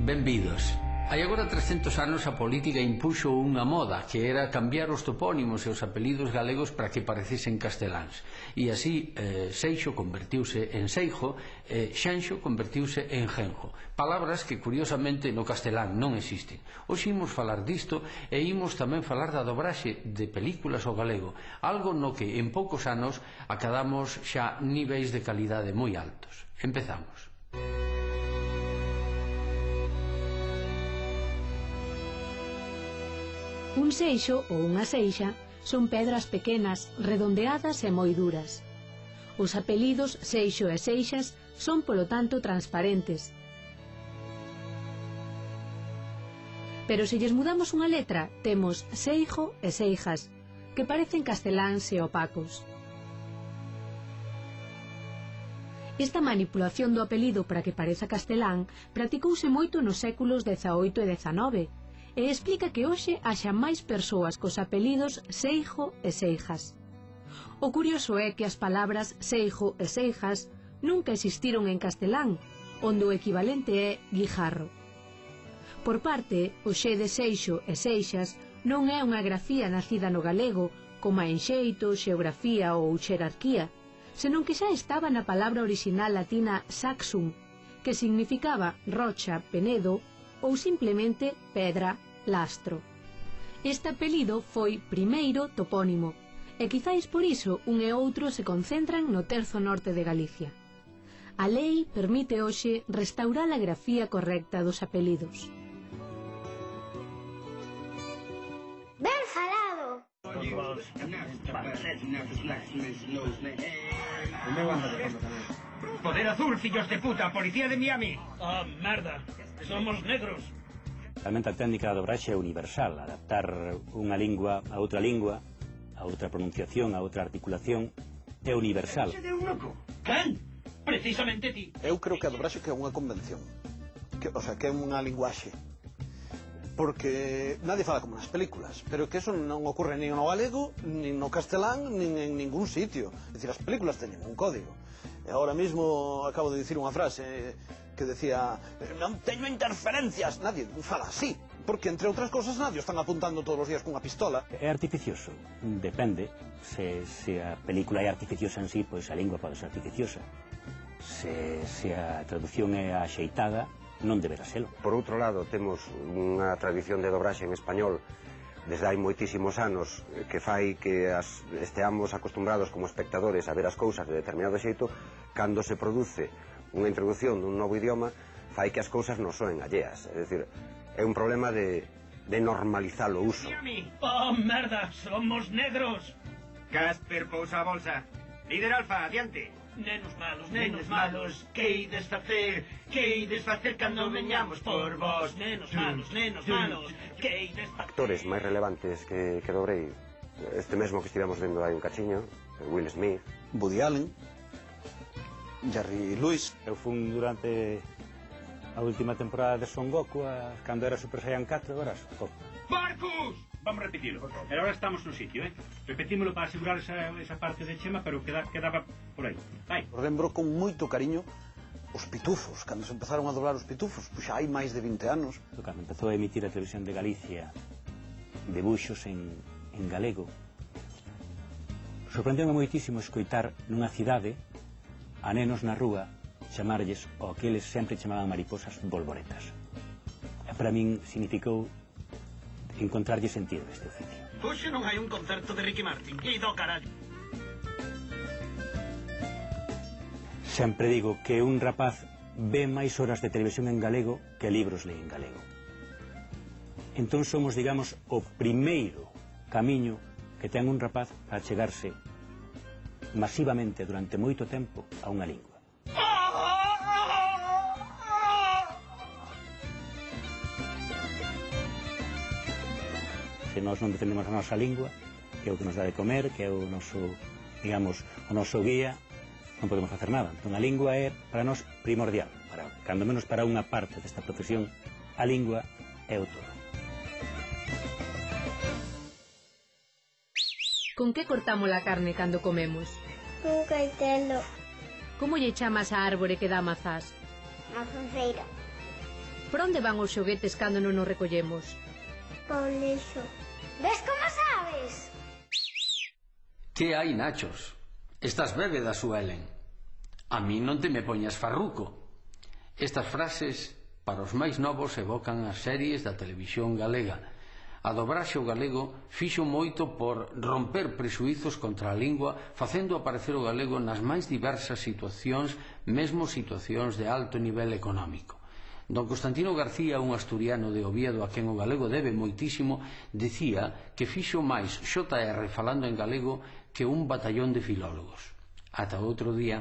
Benvidos. Hai agora 300 anos a política impuxo unha moda que era cambiar os topónimos e os apelidos galegos para que parecesen casteláns. E así Seixo convertiuse en Seijo e Xanxo convertiuse en Genjo. Palabras que curiosamente no castelán non existen. Hoxe imos falar disto e imos tamén falar da dobraxe de películas ao galego, algo no que en poucos anos acadamos xa niveis de calidade moi altos. Empezamos. Un seixo ou unha seixa son pedras pequenas, redondeadas e moi duras. Os apelidos Seixo e Seixas son, polo tanto, transparentes. Pero se lles mudamos unha letra, temos Seijo e Seijas, que parecen casteláns e opacos. Esta manipulación do apelido para que pareza castelán practicouse moito nos séculos XVIII e XIX, e explica que hoxe haxa máis persoas cos apelidos Seijo e Seijas. O curioso é que as palabras Seijo e Seijas nunca existiron en castelán, onde o equivalente é guijarro. Por parte, o xe de Seixo e Seixas non é unha grafía nacida no galego, como a enxeito, xeografía ou xerarquía, senón que xa estaba na palabra orixinal latina saxum, que significaba rocha, penedo, ou simplemente pedra, lastro. Este apelido foi primeiro topónimo, e quizáis por iso un e outro se concentran no terzo norte de Galicia. A lei permite hoxe restaurar a grafía correcta dos apelidos. Ben falado! Poder azul, fillos de puta, policía de Miami. Ah, merda, somos negros. Realmente a técnica da dobraxe é universal, adaptar unha lingua a outra pronunciación, a outra articulación, é universal. Quen? Precisamente ti. Eu creo que a dobraxe que é unha convención, que é unha linguaxe, porque nadie fala como nas películas, pero que eso non ocorre nin no galego, nin no castelán, nin en ningún sitio. É dicir, as películas teñen un código. E agora mesmo acabo de dicir unha frase que decía non teño interferencias, nadie fala así, porque entre outras cosas nadie están apuntando todos os días cunha pistola. É artificioso, depende. Se a película é artificiosa en sí, pois a lingua pode ser artificiosa. Se a traducción é axeitada, non deberá selo. Por outro lado, temos unha tradición de dobraxe en español desde hai moitísimos anos que fai que esteamos acostumbrados como espectadores a ver as cousas de determinado xeito. Cando se produce unha introducción dun novo idioma, fai que as cousas non soen alleas. É dicir, é un problema de normalizar o uso. Oh, merda, somos negros. Casper, pousa a bolsa. Líder Alfa, adiante. Nenos malos, que ides facer cando veñamos por vos. Nenos malos, que ides facer. Actores máis relevantes que dobrei, este mesmo que estivemos vendo hai un cachiño, Will Smith, Woody Allen, Jerry Lewis. Eu fun durante a última temporada de Son Goku, cando era Super Saiyan 4, agora Goku. ¡Marcus! Vamos a repetirlo. Pero ahora estamos no sitio, Repetímolo para asegurar esa parte de Chema, pero quedaba por aí. Vai. Lembro con moito cariño os pitufos, cando se empezaron a doblar os pitufos, pois xa hai máis de 20 anos. Cando empezou a emitir a televisión de Galicia debuxos en galego, sorprendeu-me moitísimo escoitar nunha cidade a nenos na rúa chamarlles o que eles sempre chamaban mariposas bolboretas. E para min significou encontrarlle sentido neste oficio. Hoxe non hai un concerto de Ricky Martin. E do carallo. Sempre digo que un rapaz ve máis horas de televisión en galego que libros lee en galego. Entón somos, digamos, o primeiro camiño que ten un rapaz para chegarse masivamente durante moito tempo a unha lingua. Se nós non defendemos a nosa lingua, que é o que nos dá de comer, que é o noso, digamos, o noso guía, non podemos facer nada. Entón a lingua é para nós primordial, cando menos para unha parte desta profesión a lingua é o todo. Con que cortamos a carne cando comemos? Un caetelo. Como lle chamas a árbore que dá mazás? Mazonceira. Por onde van os xoguetes cando non os recollemos? Pon lixo. Ves como sabes? Que hai, Nachos? Estás bébeda, Suelen. A mí non te me poñas farruco. Estas frases, para os máis novos, evocan as series da televisión galega. A dobraxe ao galego fixo moito por romper presuizos contra a lingua, facendo aparecer o galego nas máis diversas situacións, mesmo situacións de alto nivel económico. Don Constantino García, un asturiano de Oviedo a quen o galego debe moitísimo, dicía que fixo máis XR falando en galego que un batallón de filólogos. Ata outro día.